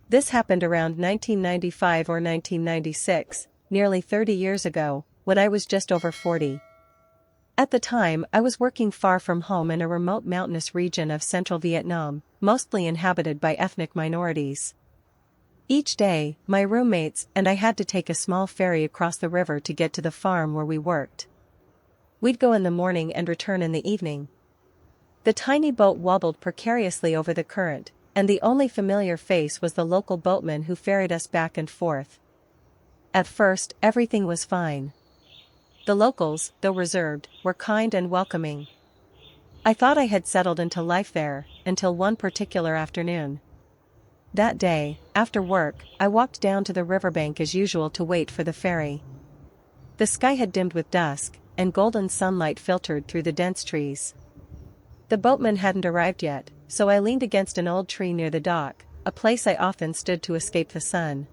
This happened around 1995 or 1996, nearly 30 years ago, when I was just over 40. At the time, I was working far from home in a remote mountainous region of central Vietnam, mostly inhabited by ethnic minorities. Each day, my roommates and I had to take a small ferry across the river to get to the farm where we worked. We'd go in the morning and return in the evening. The tiny boat wobbled precariously over the current, and the only familiar face was the local boatman who ferried us back and forth. At first, everything was fine. The locals, though reserved, were kind and welcoming. I thought I had settled into life there, until one particular afternoon. That day, after work, I walked down to the riverbank as usual to wait for the ferry. The sky had dimmed with dusk, and golden sunlight filtered through the dense trees. The boatman hadn't arrived yet, so I leaned against an old tree near the dock, a place I often stood to escape the sun.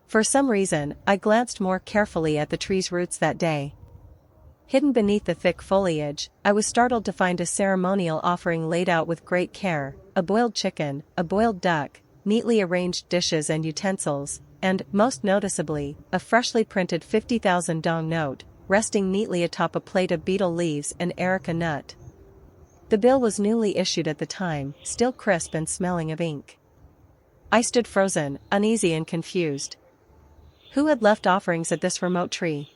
For some reason, I glanced more carefully at the tree's roots that day. Hidden beneath the thick foliage, I was startled to find a ceremonial offering laid out with great care: a boiled chicken, a boiled duck, neatly arranged dishes and utensils, and, most noticeably, a freshly printed 50,000 dong note, resting neatly atop a plate of betel leaves and areca nut. The bill was newly issued at the time, still crisp and smelling of ink. I stood frozen, uneasy and confused. Who had left offerings at this remote tree?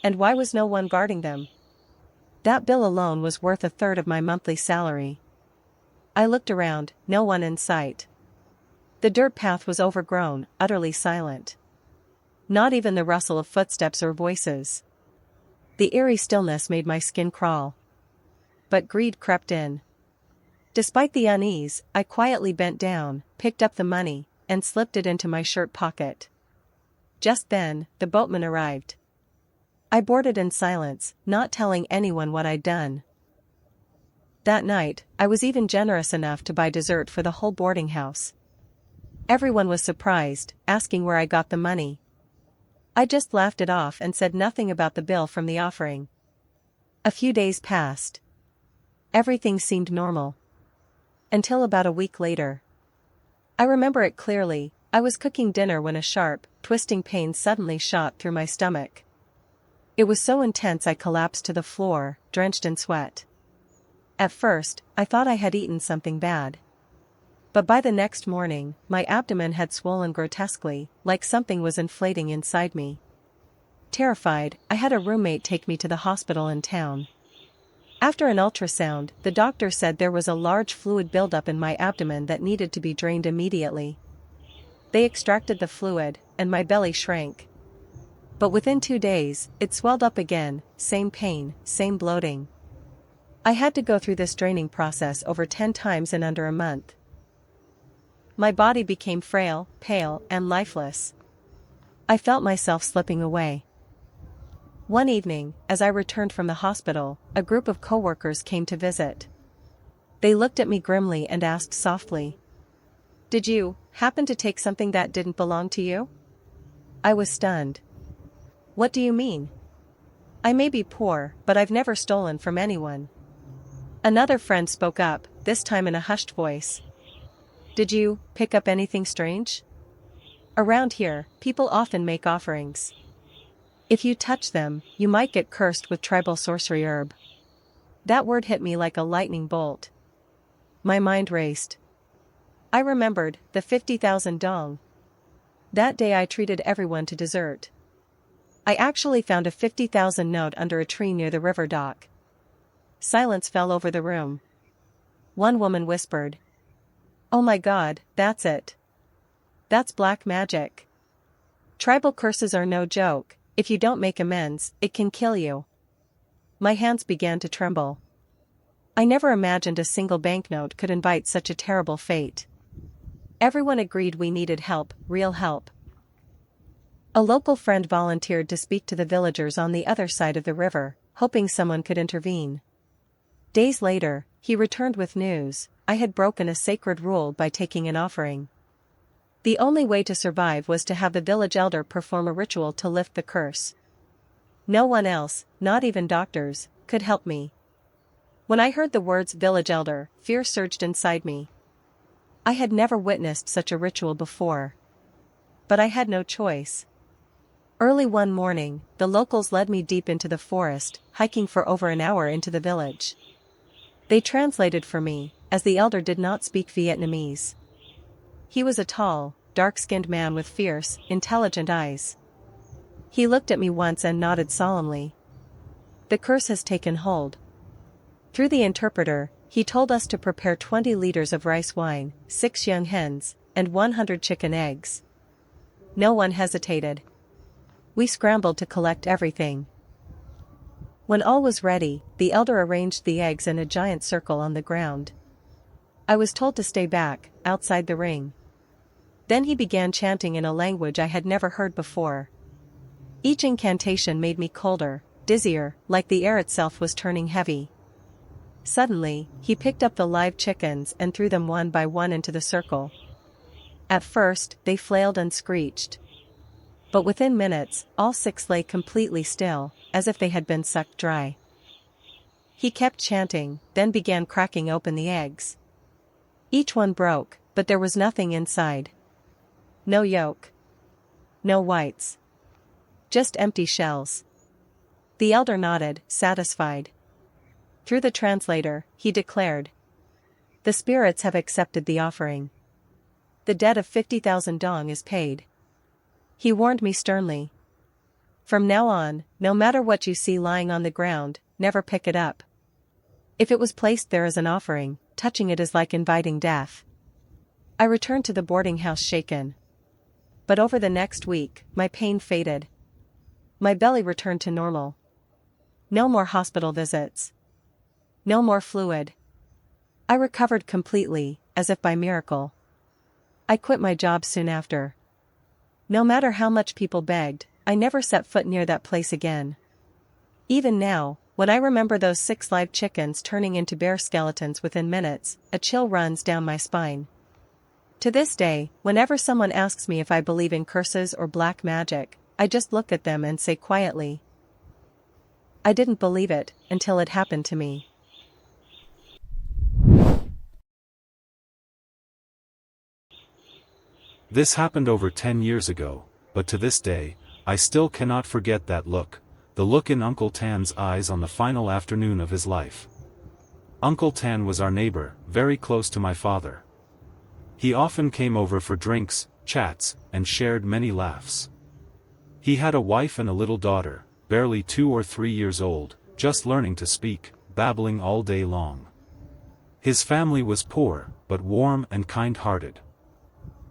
And why was no one guarding them? That bill alone was worth a third of my monthly salary. I looked around, no one in sight. The dirt path was overgrown, utterly silent. Not even the rustle of footsteps or voices. The eerie stillness made my skin crawl. But greed crept in. Despite the unease, I quietly bent down, picked up the money, and slipped it into my shirt pocket. Just then, the boatman arrived. I boarded in silence, not telling anyone what I'd done. That night, I was even generous enough to buy dessert for the whole boarding house. Everyone was surprised, asking where I got the money. I just laughed it off and said nothing about the bill from the offering. A few days passed. Everything seemed normal. Until about a week later. I remember it clearly. I was cooking dinner when a sharp, twisting pain suddenly shot through my stomach. It was so intense I collapsed to the floor, drenched in sweat. At first, I thought I had eaten something bad. But by the next morning, my abdomen had swollen grotesquely, like something was inflating inside me. Terrified, I had a roommate take me to the hospital in town. After an ultrasound, the doctor said there was a large fluid buildup in my abdomen that needed to be drained immediately. They extracted the fluid, and my belly shrank. But within 2 days, it swelled up again, same pain, same bloating. I had to go through this draining process over 10 times in under a month. My body became frail, pale, and lifeless. I felt myself slipping away. One evening, as I returned from the hospital, a group of coworkers came to visit. They looked at me grimly and asked softly, "Did you happen to take something that didn't belong to you?" I was stunned. "What do you mean? I may be poor, but I've never stolen from anyone." Another friend spoke up, this time in a hushed voice. "Did you pick up anything strange? Around here, people often make offerings. If you touch them, you might get cursed with tribal sorcery herb." That word hit me like a lightning bolt. My mind raced. I remembered the 50,000 dong. That day I treated everyone to dessert. I actually found a 50,000 note under a tree near the river dock. Silence fell over the room. One woman whispered, "Oh my God, that's it. That's black magic. Tribal curses are no joke. If you don't make amends, it can kill you." My hands began to tremble. I never imagined a single banknote could invite such a terrible fate. Everyone agreed we needed help, real help. A local friend volunteered to speak to the villagers on the other side of the river, hoping someone could intervene. Days later, he returned with news: I had broken a sacred rule by taking an offering. The only way to survive was to have the village elder perform a ritual to lift the curse. No one else, not even doctors, could help me. When I heard the words village elder, fear surged inside me. I had never witnessed such a ritual before. But I had no choice. Early one morning, the locals led me deep into the forest, hiking for over an hour into the village. They translated for me, as the elder did not speak Vietnamese. He was a tall, dark-skinned man with fierce, intelligent eyes. He looked at me once and nodded solemnly. The curse has taken hold. Through the interpreter, he told us to prepare 20 liters of rice wine, 6 young hens, and 100 chicken eggs. No one hesitated. We scrambled to collect everything. When all was ready, the elder arranged the eggs in a giant circle on the ground. I was told to stay back, outside the ring. Then he began chanting in a language I had never heard before. Each incantation made me colder, dizzier, like the air itself was turning heavy. Suddenly, he picked up the live chickens and threw them one by one into the circle. At first, they flailed and screeched. But within minutes, all 6 lay completely still, as if they had been sucked dry. He kept chanting, then began cracking open the eggs. Each one broke, but there was nothing inside. No yolk. No whites. Just empty shells. The elder nodded, satisfied. Through the translator, he declared, "The spirits have accepted the offering. The debt of 50,000 dong is paid." He warned me sternly. "From now on, no matter what you see lying on the ground, never pick it up. If it was placed there as an offering, touching it is like inviting death." I returned to the boarding house shaken. But over the next week, my pain faded. My belly returned to normal. No more hospital visits. No more fluid. I recovered completely, as if by miracle. I quit my job soon after. No matter how much people begged, I never set foot near that place again. Even now, when I remember those 6 live chickens turning into bear skeletons within minutes, a chill runs down my spine. To this day, whenever someone asks me if I believe in curses or black magic, I just look at them and say quietly, I didn't believe it, until it happened to me. This happened over 10 years ago, but to this day, I still cannot forget that look, the look in Uncle Tan's eyes on the final afternoon of his life. Uncle Tan was our neighbor, very close to my father. He often came over for drinks, chats, and shared many laughs. He had a wife and a little daughter, barely 2 or 3 years old, just learning to speak, babbling all day long. His family was poor, but warm and kind-hearted.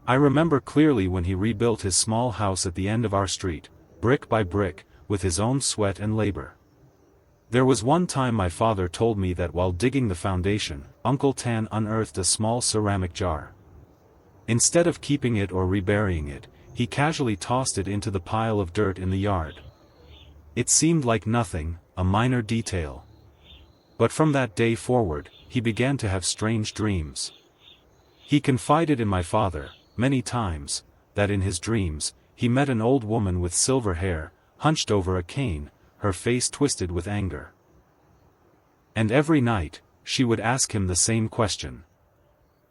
I remember clearly when he rebuilt his small house at the end of our street, brick by brick, with his own sweat and labor. There was one time my father told me that while digging the foundation, Uncle Tan unearthed a small ceramic jar. Instead of keeping it or reburying it, he casually tossed it into the pile of dirt in the yard. It seemed like nothing, a minor detail. But from that day forward, he began to have strange dreams. He confided in my father, many times, that in his dreams, he met an old woman with silver hair, hunched over a cane, her face twisted with anger. And every night, she would ask him the same question.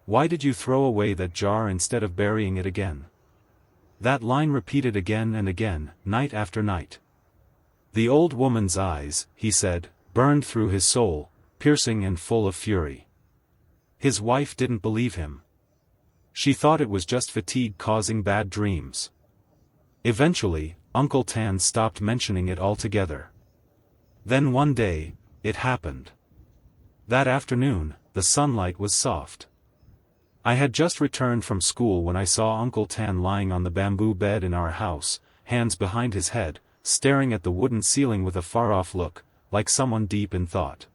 Why did you throw away that jar instead of burying it again? That line repeated again and again, night after night. The old woman's eyes, he said, burned through his soul, piercing and full of fury. His wife didn't believe him. She thought it was just fatigue causing bad dreams. Eventually, Uncle Tan stopped mentioning it altogether. Then one day, it happened. That afternoon, the sunlight was soft. I had just returned from school when I saw Uncle Tan lying on the bamboo bed in our house, hands behind his head, staring at the wooden ceiling with a far-off look, like someone deep in thought.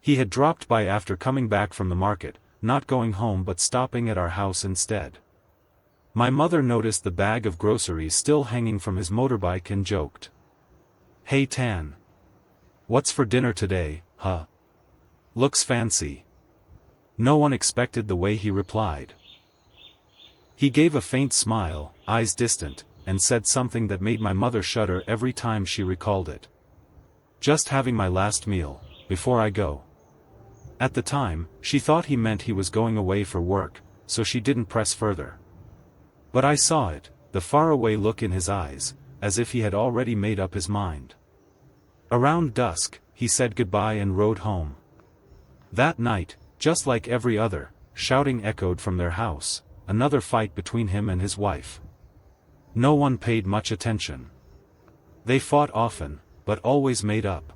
He had dropped by after coming back from the market, not going home but stopping at our house instead. My mother noticed the bag of groceries still hanging from his motorbike and joked. "Hey Tan. What's for dinner today, huh? Looks fancy." No one expected the way he replied. He gave a faint smile, eyes distant, and said something that made my mother shudder every time she recalled it. "Just having my last meal, before I go." At the time, she thought he meant he was going away for work, so she didn't press further. But I saw it, the faraway look in his eyes, as if he had already made up his mind. Around dusk, he said goodbye and rode home. That night, just like every other, shouting echoed from their house, another fight between him and his wife. No one paid much attention. They fought often, but always made up.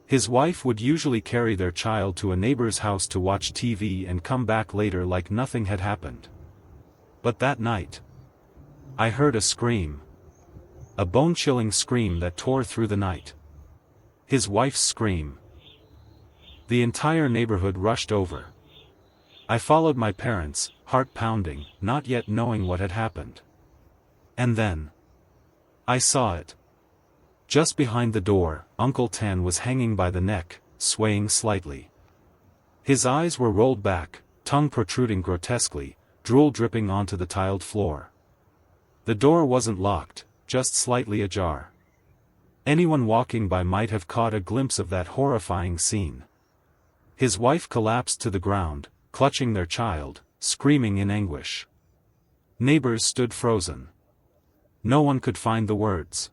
His wife would usually carry their child to a neighbor's house to watch TV and come back later like nothing had happened. But that night, I heard a scream. A bone-chilling scream that tore through the night. His wife's scream. The entire neighborhood rushed over. I followed my parents, heart pounding, not yet knowing what had happened. And then, I saw it. Just behind the door, Uncle Tan was hanging by the neck, swaying slightly. His eyes were rolled back, tongue protruding grotesquely, drool dripping onto the tiled floor. The door wasn't locked, just slightly ajar. Anyone walking by might have caught a glimpse of that horrifying scene. His wife collapsed to the ground, clutching their child, screaming in anguish. Neighbors stood frozen. No one could find the words.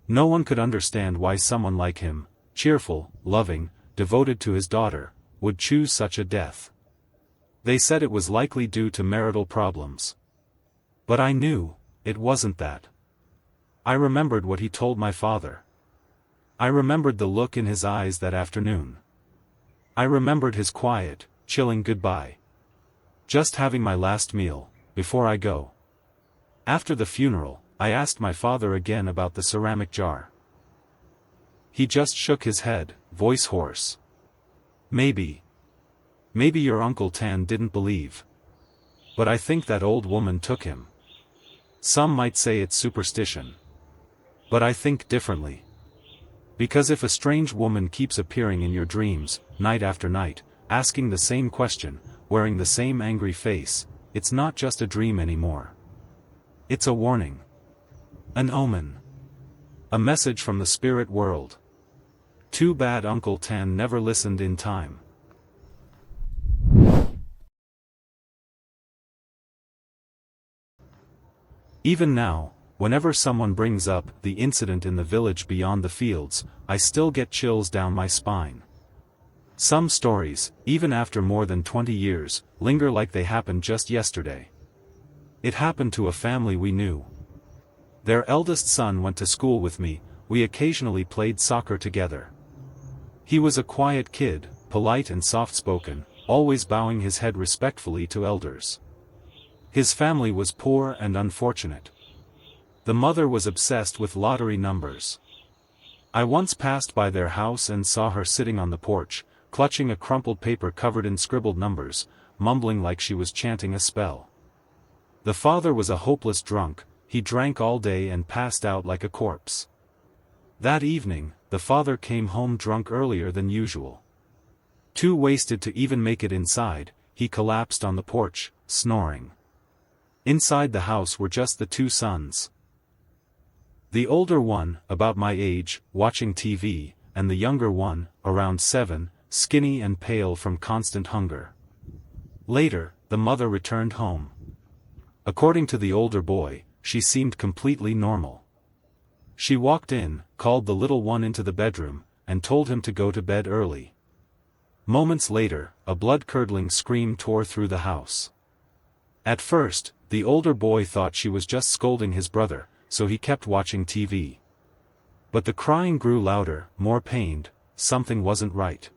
No one could understand why someone like him, cheerful, loving, devoted to his daughter, would choose such a death. They said it was likely due to marital problems. But I knew, it wasn't that. I remembered what he told my father. I remembered the look in his eyes that afternoon. I remembered his quiet, chilling goodbye. Just having my last meal, before I go. After the funeral, I asked my father again about the ceramic jar. He just shook his head, voice hoarse. Maybe your Uncle Tan didn't believe. But I think that old woman took him. Some might say it's superstition. But I think differently. Because if a strange woman keeps appearing in your dreams, night after night, asking the same question, wearing the same angry face, it's not just a dream anymore. It's a warning. An omen. A message from the spirit world. Too bad Uncle Tan never listened in time. Even now, whenever someone brings up the incident in the village beyond the fields, I still get chills down my spine. Some stories, even after more than 20 years, linger like they happened just yesterday. It happened to a family we knew. Their eldest son went to school with me, we occasionally played soccer together. He was a quiet kid, polite and soft-spoken, always bowing his head respectfully to elders. His family was poor and unfortunate. The mother was obsessed with lottery numbers. I once passed by their house and saw her sitting on the porch, clutching a crumpled paper covered in scribbled numbers, mumbling like she was chanting a spell. The father was a hopeless drunk, he drank all day and passed out like a corpse. That evening, the father came home drunk earlier than usual. Too wasted to even make it inside, he collapsed on the porch, snoring. Inside the house were just the two sons. The older one, about my age, watching TV, and the younger one, around 7, skinny and pale from constant hunger. Later, the mother returned home. According to the older boy, she seemed completely normal. She walked in, called the little one into the bedroom, and told him to go to bed early. Moments later, a blood-curdling scream tore through the house. At first, the older boy thought she was just scolding his brother, so he kept watching TV. But the crying grew louder, more pained, something wasn't right.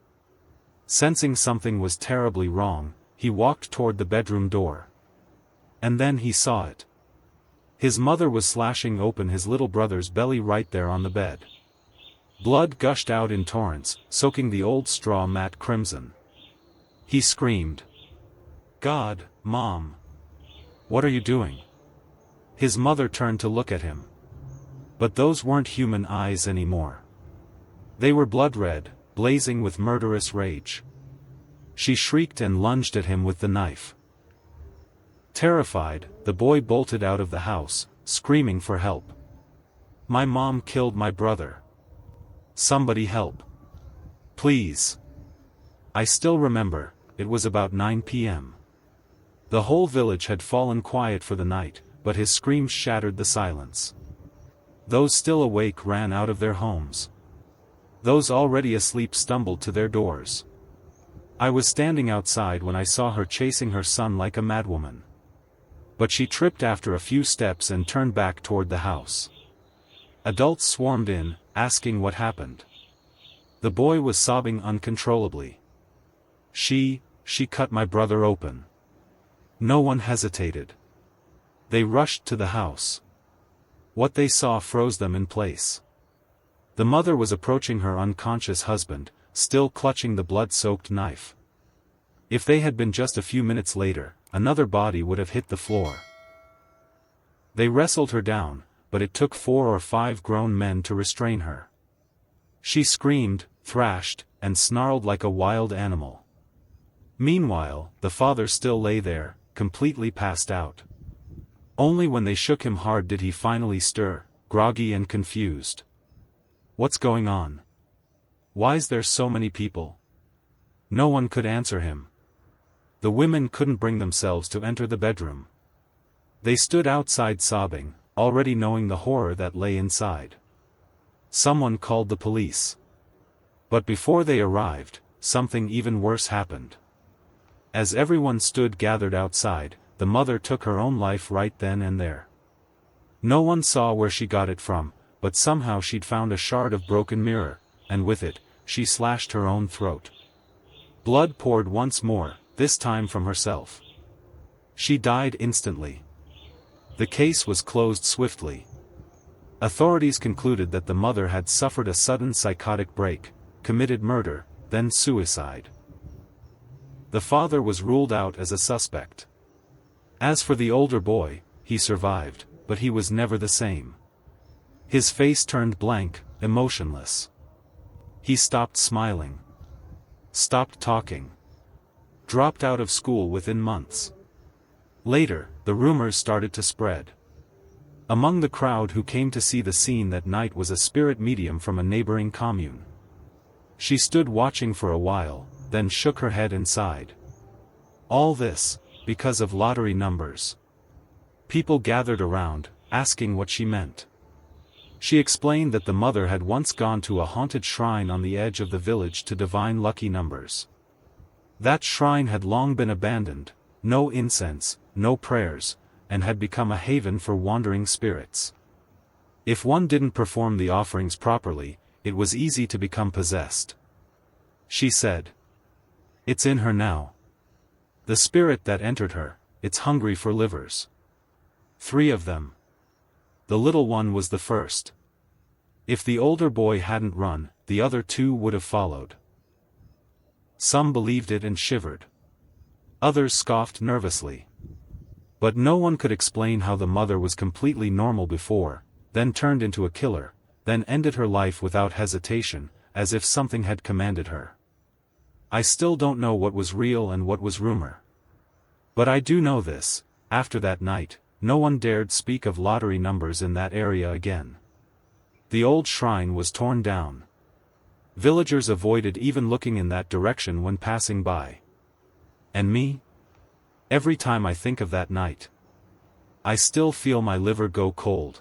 Sensing something was terribly wrong, he walked toward the bedroom door. And then he saw it. His mother was slashing open his little brother's belly right there on the bed. Blood gushed out in torrents, soaking the old straw mat crimson. He screamed, "God, Mom! What are you doing?" His mother turned to look at him. But those weren't human eyes anymore. They were blood red, blazing with murderous rage. She shrieked and lunged at him with the knife. Terrified, the boy bolted out of the house, screaming for help. "My mom killed my brother. Somebody help. Please." I still remember, it was about 9 p.m. The whole village had fallen quiet for the night, but his screams shattered the silence. Those still awake ran out of their homes. Those already asleep stumbled to their doors. I was standing outside when I saw her chasing her son like a madwoman. But she tripped after a few steps and turned back toward the house. Adults swarmed in, asking what happened. The boy was sobbing uncontrollably. She cut my brother open. No one hesitated. They rushed to the house. What they saw froze them in place. The mother was approaching her unconscious husband, still clutching the blood-soaked knife. If they had been just a few minutes later, another body would have hit the floor. They wrestled her down, but it took 4 or 5 grown men to restrain her. She screamed, thrashed, and snarled like a wild animal. Meanwhile, the father still lay there, completely passed out. Only when they shook him hard did he finally stir, groggy and confused. "What's going on? Why's there so many people?" No one could answer him. The women couldn't bring themselves to enter the bedroom. They stood outside sobbing, already knowing the horror that lay inside. Someone called the police. But before they arrived, something even worse happened. As everyone stood gathered outside, the mother took her own life right then and there. No one saw where she got it from, but somehow she'd found a shard of broken mirror, and with it, she slashed her own throat. Blood poured once more, this time from herself. She died instantly. The case was closed swiftly. Authorities concluded that the mother had suffered a sudden psychotic break, committed murder, then suicide. The father was ruled out as a suspect. As for the older boy, he survived, but he was never the same. His face turned blank, emotionless. He stopped smiling. Stopped talking. Dropped out of school within months. Later, the rumors started to spread. Among the crowd who came to see the scene that night was a spirit medium from a neighboring commune. She stood watching for a while, then shook her head and sighed. All this, because of lottery numbers. People gathered around, asking what she meant. She explained that the mother had once gone to a haunted shrine on the edge of the village to divine lucky numbers. That shrine had long been abandoned, no incense, no prayers, and had become a haven for wandering spirits. If one didn't perform the offerings properly, it was easy to become possessed. She said, "It's in her now. The spirit that entered her, it's hungry for livers. 3 of them. The little one was the first. If the older boy hadn't run, the other 2 would have followed." Some believed it and shivered. Others scoffed nervously. But no one could explain how the mother was completely normal before, then turned into a killer, then ended her life without hesitation, as if something had commanded her. I still don't know what was real and what was rumor. But I do know this: after that night, no one dared speak of lottery numbers in that area again. The old shrine was torn down. Villagers avoided even looking in that direction when passing by. And me? Every time I think of that night, I still feel my liver go cold.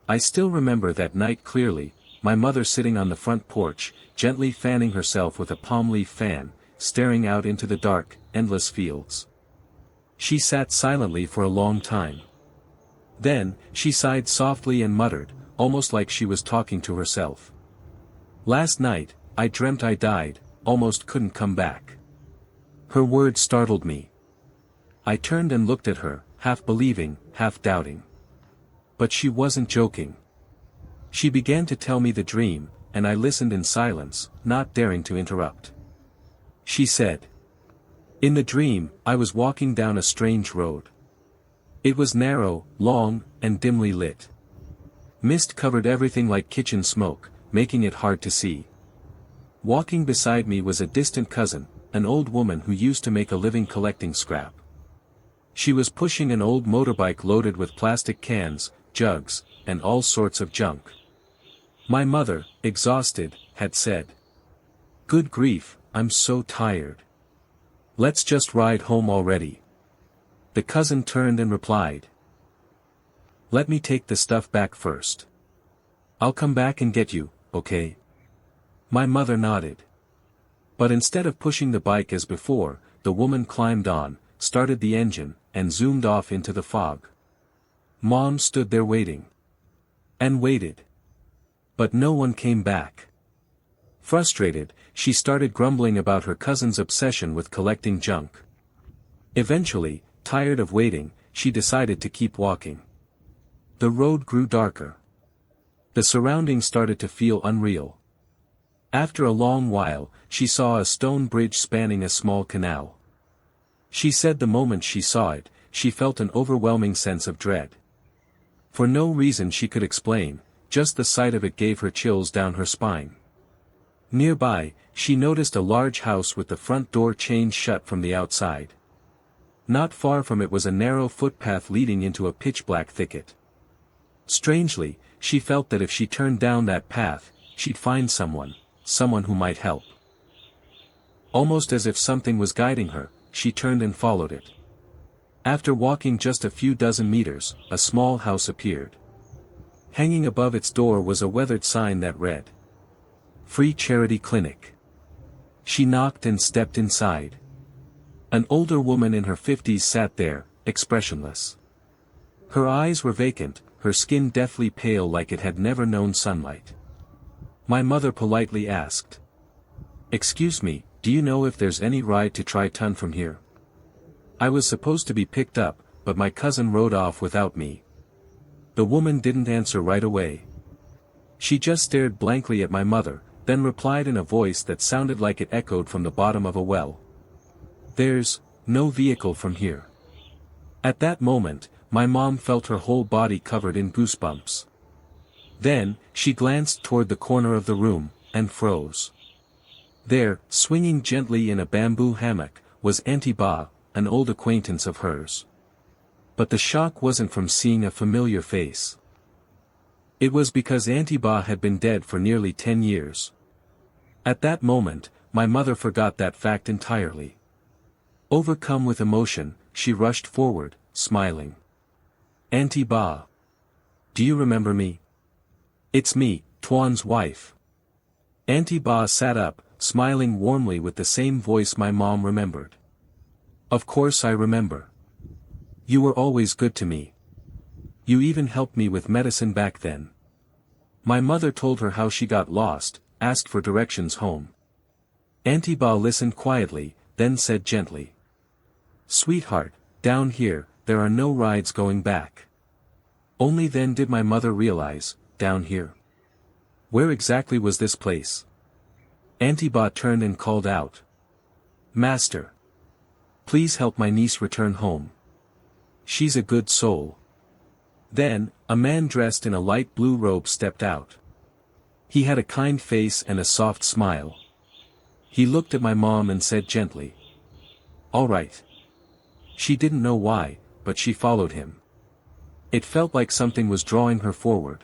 I still remember that night clearly, my mother sitting on the front porch, gently fanning herself with a palm leaf fan, staring out into the dark, endless fields. She sat silently for a long time. Then, she sighed softly and muttered, almost like she was talking to herself. "Last night, I dreamt I died, almost couldn't come back." Her words startled me. I turned and looked at her, half believing, half doubting. But she wasn't joking. She began to tell me the dream, and I listened in silence, not daring to interrupt. She said, "In the dream, I was walking down a strange road. It was narrow, long, and dimly lit. Mist covered everything like kitchen smoke, making it hard to see. Walking beside me was a distant cousin, an old woman who used to make a living collecting scrap. She was pushing an old motorbike loaded with plastic cans, jugs, and all sorts of junk. My mother, exhausted, had said. Good grief, I'm so tired. Let's just ride home already. The cousin turned and replied. Let me take the stuff back first. I'll come back and get you, okay? My mother nodded. But instead of pushing the bike as before, the woman climbed on, started the engine, and zoomed off into the fog. Mom stood there waiting. And waited. But no one came back. Frustrated, she started grumbling about her cousin's obsession with collecting junk. Eventually, tired of waiting, she decided to keep walking. The road grew darker. The surroundings started to feel unreal. After a long while, she saw a stone bridge spanning a small canal. She said the moment she saw it, she felt an overwhelming sense of dread. For no reason she could explain, just the sight of it gave her chills down her spine. Nearby, she noticed a large house with the front door chained shut from the outside. Not far from it was a narrow footpath leading into a pitch-black thicket. Strangely, she felt that if she turned down that path, she'd find someone who might help. Almost as if something was guiding her, she turned and followed it. After walking just a few dozen meters, a small house appeared. Hanging above its door was a weathered sign that read, Free Charity Clinic. She knocked and stepped inside. An older woman in her 50s sat there, expressionless. Her eyes were vacant, her skin deathly pale like it had never known sunlight. My mother politely asked. Excuse me, do you know if there's any ride to Tri-Ton from here? I was supposed to be picked up, but my cousin rode off without me. The woman didn't answer right away. She just stared blankly at my mother, then replied in a voice that sounded like it echoed from the bottom of a well. There's no vehicle from here. At that moment, my mom felt her whole body covered in goosebumps. Then, she glanced toward the corner of the room, and froze. There, swinging gently in a bamboo hammock, was Auntie Ba, an old acquaintance of hers. But the shock wasn't from seeing a familiar face. It was because Auntie Ba had been dead for nearly 10 years. At that moment, my mother forgot that fact entirely. Overcome with emotion, she rushed forward, smiling. Auntie Ba. Do you remember me? It's me, Tuan's wife. Auntie Ba sat up, smiling warmly with the same voice my mom remembered. Of course I remember. You were always good to me. You even helped me with medicine back then. My mother told her how she got lost, asked for directions home. Auntie Ba listened quietly, then said gently. Sweetheart, down here, there are no rides going back. Only then did my mother realize, down here. Where exactly was this place? Auntie Ba turned and called out. Master. Please help my niece return home. She's a good soul. Then, a man dressed in a light blue robe stepped out. He had a kind face and a soft smile. He looked at my mom and said gently. All right. She didn't know why, but she followed him. It felt like something was drawing her forward.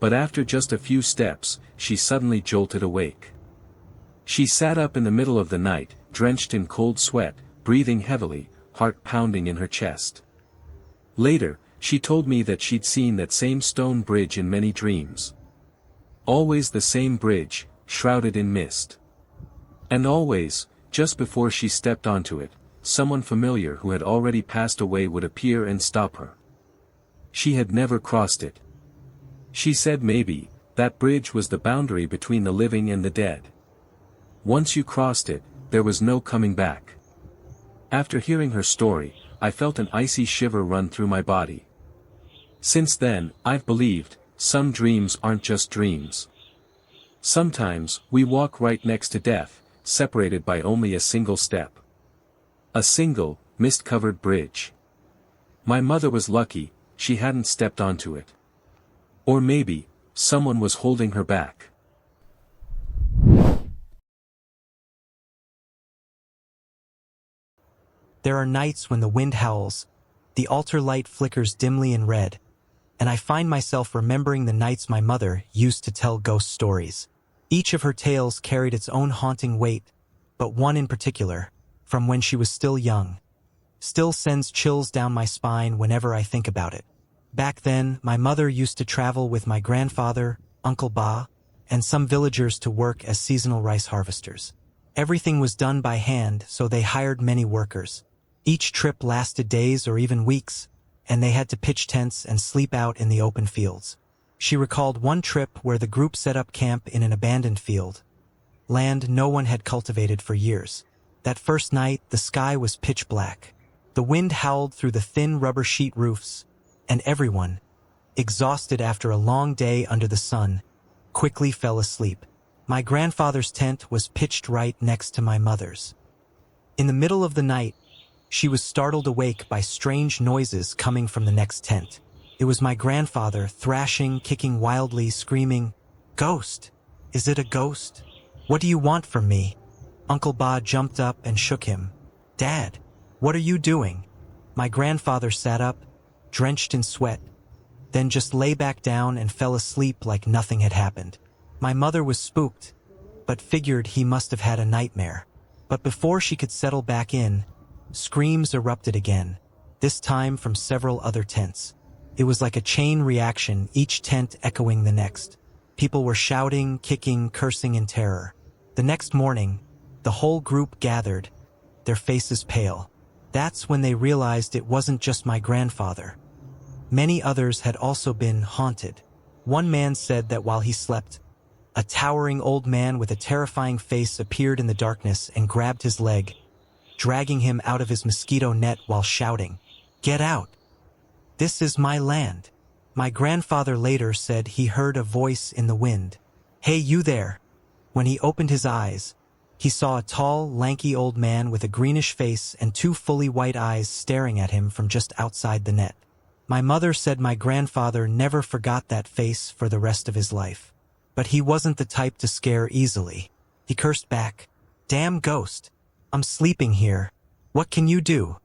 But after just a few steps, she suddenly jolted awake. She sat up in the middle of the night, drenched in cold sweat, breathing heavily, heart pounding in her chest. Later, she told me that she'd seen that same stone bridge in many dreams. Always the same bridge, shrouded in mist. And always, just before she stepped onto it, someone familiar who had already passed away would appear and stop her. She had never crossed it. She said maybe, that bridge was the boundary between the living and the dead. Once you crossed it, there was no coming back. After hearing her story, I felt an icy shiver run through my body. Since then, I've believed, some dreams aren't just dreams. Sometimes, we walk right next to death, separated by only a single step. A single, mist-covered bridge. My mother was lucky, she hadn't stepped onto it. Or maybe, someone was holding her back. There are nights when the wind howls, the altar light flickers dimly in red, and I find myself remembering the nights my mother used to tell ghost stories. Each of her tales carried its own haunting weight, but one in particular, from when she was still young, still sends chills down my spine whenever I think about it. Back then, my mother used to travel with my grandfather, Uncle Ba, and some villagers to work as seasonal rice harvesters. Everything was done by hand, so they hired many workers. Each trip lasted days or even weeks, and they had to pitch tents and sleep out in the open fields. She recalled one trip where the group set up camp in an abandoned field, land no one had cultivated for years. That first night, the sky was pitch black. The wind howled through the thin rubber sheet roofs, and everyone, exhausted after a long day under the sun, quickly fell asleep. My grandfather's tent was pitched right next to my mother's. In the middle of the night, she was startled awake by strange noises coming from the next tent. It was my grandfather, thrashing, kicking wildly, screaming, "Ghost! Is it a ghost? What do you want from me?" Uncle Ba jumped up and shook him. "Dad, what are you doing?" My grandfather sat up, drenched in sweat, then just lay back down and fell asleep like nothing had happened. My mother was spooked, but figured he must have had a nightmare. But before she could settle back in, screams erupted again, this time from several other tents. It was like a chain reaction, each tent echoing the next. People were shouting, kicking, cursing in terror. The next morning, the whole group gathered, their faces pale. That's when they realized it wasn't just my grandfather. Many others had also been haunted. One man said that while he slept, a towering old man with a terrifying face appeared in the darkness and grabbed his leg, dragging him out of his mosquito net while shouting, "Get out! This is my land." My grandfather later said he heard a voice in the wind. "Hey, you there!" When he opened his eyes, he saw a tall, lanky old man with a greenish face and two fully white eyes staring at him from just outside the net. My mother said my grandfather never forgot that face for the rest of his life. But he wasn't the type to scare easily. He cursed back, "Damn ghost! I'm sleeping here. What can you do?"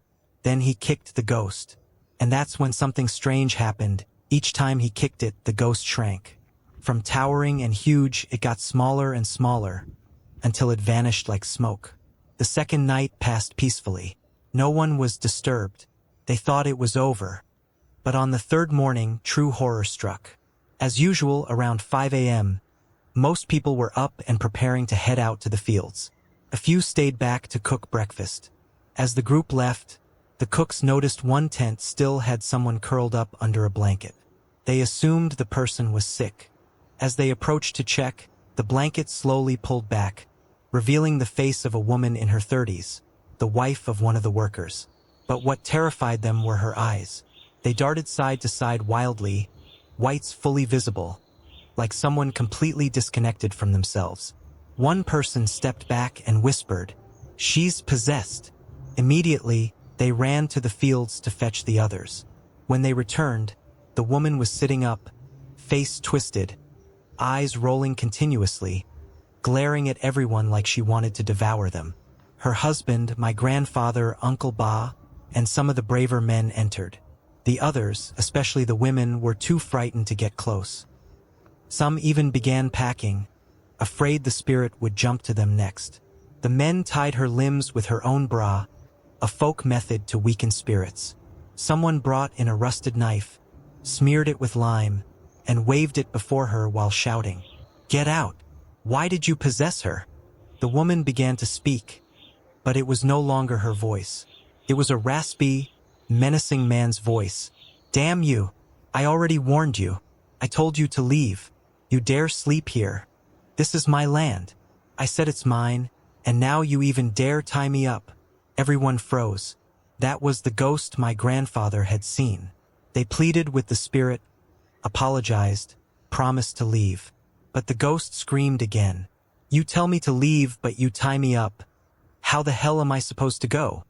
Then he kicked the ghost. And that's when something strange happened. Each time he kicked it, the ghost shrank. From towering and huge, it got smaller and smaller, until it vanished like smoke. The second night passed peacefully. No one was disturbed. They thought it was over. But on the third morning, true horror struck. As usual, around 5 a.m., most people were up and preparing to head out to the fields. A few stayed back to cook breakfast. As the group left, the cooks noticed one tent still had someone curled up under a blanket. They assumed the person was sick. As they approached to check, the blanket slowly pulled back, revealing the face of a woman in her 30s, the wife of one of the workers. But what terrified them were her eyes. They darted side to side wildly, whites fully visible, like someone completely disconnected from themselves. One person stepped back and whispered, "She's possessed." Immediately, they ran to the fields to fetch the others. When they returned, the woman was sitting up, face twisted, eyes rolling continuously, glaring at everyone like she wanted to devour them. Her husband, my grandfather, Uncle Ba, and some of the braver men entered. The others, especially the women, were too frightened to get close. Some even began packing, afraid the spirit would jump to them next. The men tied her limbs with her own bra, a folk method to weaken spirits. Someone brought in a rusted knife, smeared it with lime, and waved it before her while shouting, "Get out! Why did you possess her?" The woman began to speak, but it was no longer her voice. It was a raspy, menacing man's voice. "Damn you! I already warned you. I told you to leave. You dare sleep here. This is my land. I said it's mine, and now you even dare tie me up." Everyone froze. That was the ghost my grandfather had seen. They pleaded with the spirit, apologized, promised to leave. But the ghost screamed again. "You tell me to leave, but you tie me up. How the hell am I supposed to go?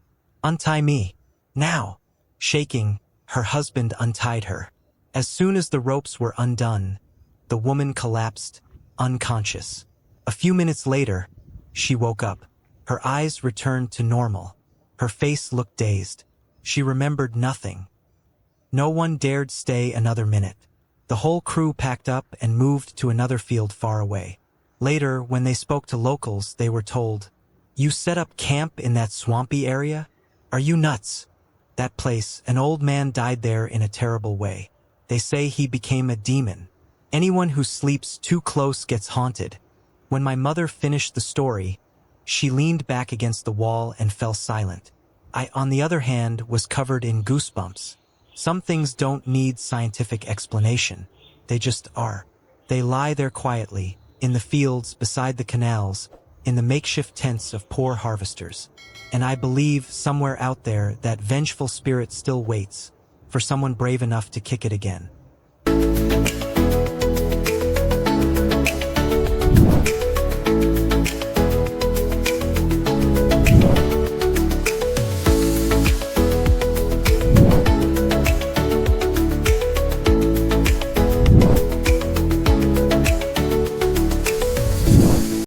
Untie me. Now." Shaking, her husband untied her. As soon as the ropes were undone, the woman collapsed, unconscious. A few minutes later, she woke up. Her eyes returned to normal. Her face looked dazed. She remembered nothing. No one dared stay another minute. The whole crew packed up and moved to another field far away. Later, when they spoke to locals, they were told, "You set up camp in that swampy area? Are you nuts?" That place, an old man died there in a terrible way. They say he became a demon. Anyone who sleeps too close gets haunted. When my mother finished the story, she leaned back against the wall and fell silent. I, on the other hand, was covered in goosebumps. Some things don't need scientific explanation. They just are. They lie there quietly, in the fields, beside the canals, in the makeshift tents of poor harvesters. And I believe somewhere out there that vengeful spirit still waits for someone brave enough to kick it again.